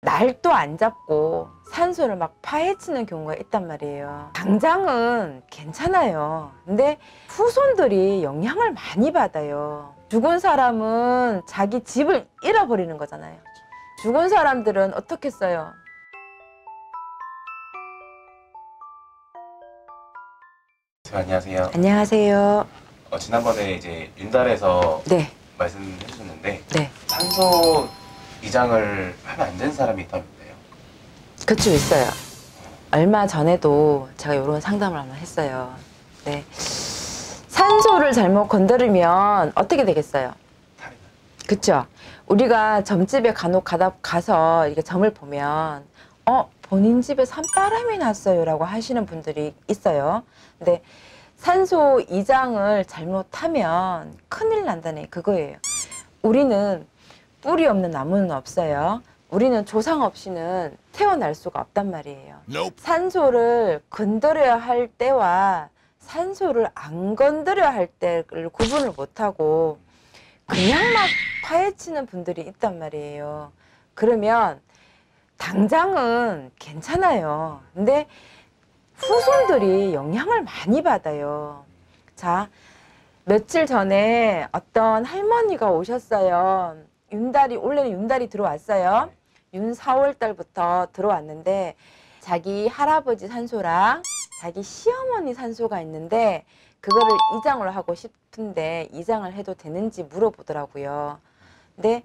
날도 안 잡고 산소를 막 파헤치는 경우가 있단 말이에요. 당장은 괜찮아요. 근데 후손들이 영향을 많이 받아요. 죽은 사람은 자기 집을 잃어버리는 거잖아요. 죽은 사람들은 어떻게 써요? 안녕하세요. 안녕하세요. 지난번에 이제 윤달에서 네. 말씀해 주셨는데 네. 산소 이장을 하면 안 되는 사람이 있다면서요? 그쵸, 있어요. 얼마 전에도 제가 이런 상담을 한번 했어요. 네. 산소를 잘못 건드리면 어떻게 되겠어요? 탈이나. 그쵸? 우리가 점집에 간혹 가서 이렇게 점을 보면 본인 집에 산바람이 났어요 라고 하시는 분들이 있어요. 근데 산소 이장을 잘못하면 큰일 난다네, 그거예요. 우리는 뿌리 없는 나무는 없어요. 우리는 조상 없이는 태어날 수가 없단 말이에요. 산소를 건드려야 할 때와 산소를 안 건드려야 할 때를 구분을 못하고 그냥 막 파헤치는 분들이 있단 말이에요. 그러면 당장은 괜찮아요. 근데 후손들이 영향을 많이 받아요. 자, 며칠 전에 어떤 할머니가 오셨어요. 올해는 윤달이 들어왔어요. 윤 4월 달부터 들어왔는데 자기 할아버지 산소랑 자기 시어머니 산소가 있는데 그거를 이장을 하고 싶은데 이장을 해도 되는지 물어보더라고요. 근데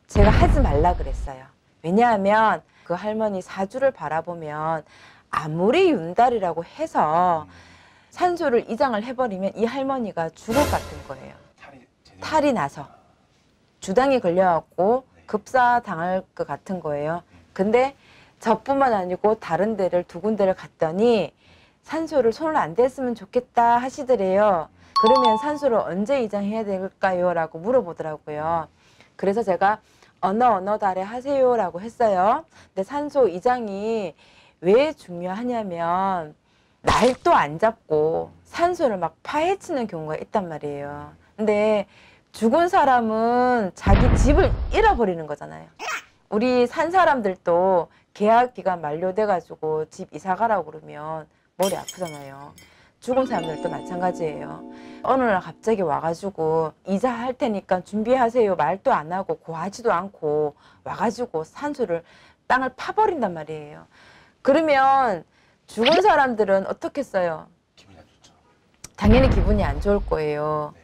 제가 하지 말라 그랬어요. 왜냐하면 그 할머니 사주를 바라보면 아무리 윤달이라고 해서 산소를 이장을 해버리면 이 할머니가 죽을 것 같은 거예요. 탈이 나서 주당이 걸려갖고 급사당할 것 같은 거예요. 근데 저뿐만 아니고 다른 데를 두 군데를 갔더니 산소를 손을 안 댔으면 좋겠다 하시더래요. 그러면 산소를 언제 이장해야 될까요? 라고 물어보더라고요. 그래서 제가 어느 달에 하세요 라고 했어요. 근데 산소 이장이 왜 중요하냐면 날도 안 잡고 산소를 막 파헤치는 경우가 있단 말이에요. 근데 죽은 사람은 자기 집을 잃어버리는 거잖아요. 우리 산 사람들도 계약 기간 만료돼 가지고 집 이사 가라고 그러면 머리 아프잖아요. 죽은 사람들도 마찬가지예요. 어느 날 갑자기 와가지고 이사할 테니까 준비하세요 말도 안 하고 고하지도 않고 와가지고 산소를 땅을 파버린단 말이에요. 그러면 죽은 사람들은 어떻게 써요? 기분이 안 좋죠. 당연히 기분이 안 좋을 거예요.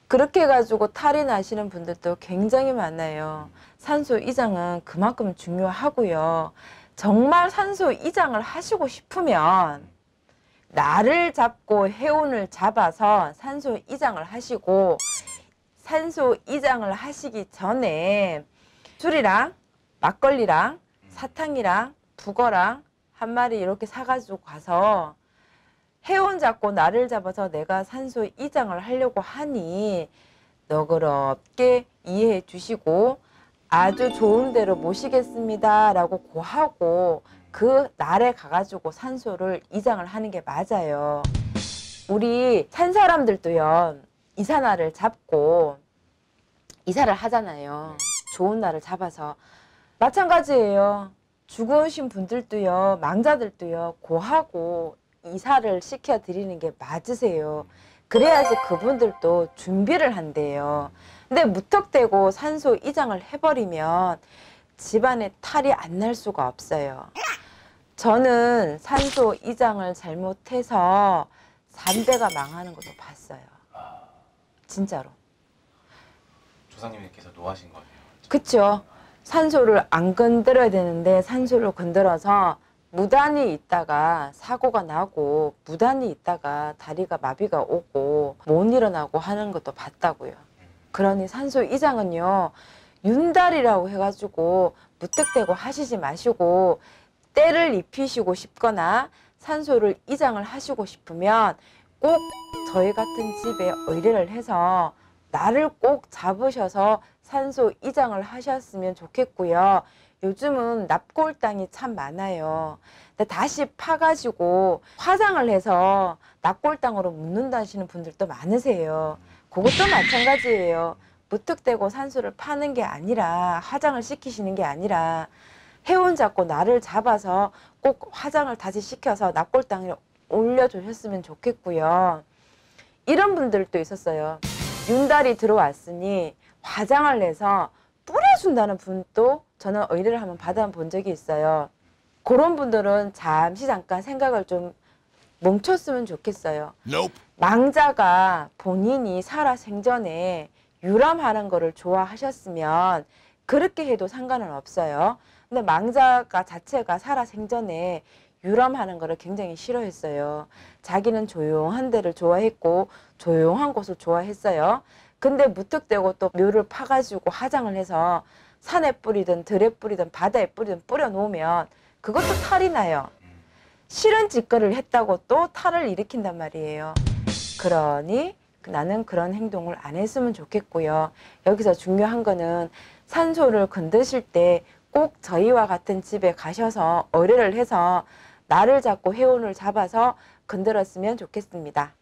그렇게 해가지고 탈이 나시는 분들도 굉장히 많아요. 산소 이장은 그만큼 중요하고요. 정말 산소 이장을 하시고 싶으면 날을 잡고 해운을 잡아서 산소 이장을 하시고 산소 이장을 하시기 전에 술이랑 막걸리랑 사탕이랑 북어랑 한 마리 이렇게 사가지고 가서 해운 잡고 날을 잡아서 내가 산소 이장을 하려고 하니 너그럽게 이해해 주시고 아주 좋은 데로 모시겠습니다 라고 고하고 그 날에 가가지고 산소를 이장을 하는 게 맞아요. 우리 산 사람들도요, 이사날을 잡고 이사를 하잖아요. 좋은 날을 잡아서. 마찬가지예요. 죽으신 분들도요, 망자들도요, 고하고 이사를 시켜드리는 게 맞으세요. 그래야지 그분들도 준비를 한대요. 근데 무턱대고 산소 이장을 해버리면 집안에 탈이 안 날 수가 없어요. 저는 산소 이장을 잘못해서 3대가 망하는 것도 봤어요. 진짜로. 조상님께서 노하신 거네요. 그쵸? 산소를 안 건드려야 되는데 산소를 건드려서 무단히 있다가 사고가 나고 무단히 있다가 다리가 마비가 오고 못 일어나고 하는 것도 봤다고요. 그러니 산소 이장은요, 윤달이라고 해가지고 무턱대고 하시지 마시고 때를 입히시고 싶거나 산소를 이장을 하시고 싶으면 꼭 저희 같은 집에 의뢰를 해서 날을 꼭 잡으셔서 산소 이장을 하셨으면 좋겠고요. 요즘은 납골당이 참 많아요. 근데 다시 파가지고 화장을 해서 납골당으로 묻는다 하시는 분들도 많으세요. 그것도 마찬가지예요. 무턱대고 산소를 파는 게 아니라 화장을 시키시는 게 아니라 해운 잡고 나를 잡아서 꼭 화장을 다시 시켜서 납골당에 올려주셨으면 좋겠고요. 이런 분들도 있었어요. 윤달이 들어왔으니 화장을 내서 뿌려준다는 분도 저는 의뢰를 한번 받아본 적이 있어요. 그런 분들은 잠깐 생각을 좀 멈췄으면 좋겠어요. 망자가 본인이 살아 생전에 유람하는 거를 좋아하셨으면 그렇게 해도 상관은 없어요. 근데 망자가 자체가 살아 생전에 유람하는 거를 굉장히 싫어했어요. 자기는 조용한 데를 좋아했고 조용한 곳을 좋아했어요. 근데 무턱대고 또 묘를 파가지고 화장을 해서 산에 뿌리든 들에 뿌리든 바다에 뿌리든 뿌려놓으면 그것도 탈이 나요. 싫은 짓거리를 했다고 또 탈을 일으킨단 말이에요. 그러니 나는 그런 행동을 안 했으면 좋겠고요. 여기서 중요한 거는 산소를 건드실 때 꼭 저희와 같은 집에 가셔서 의뢰를 해서 나를 잡고 해운을 잡아서 건드렸으면 좋겠습니다.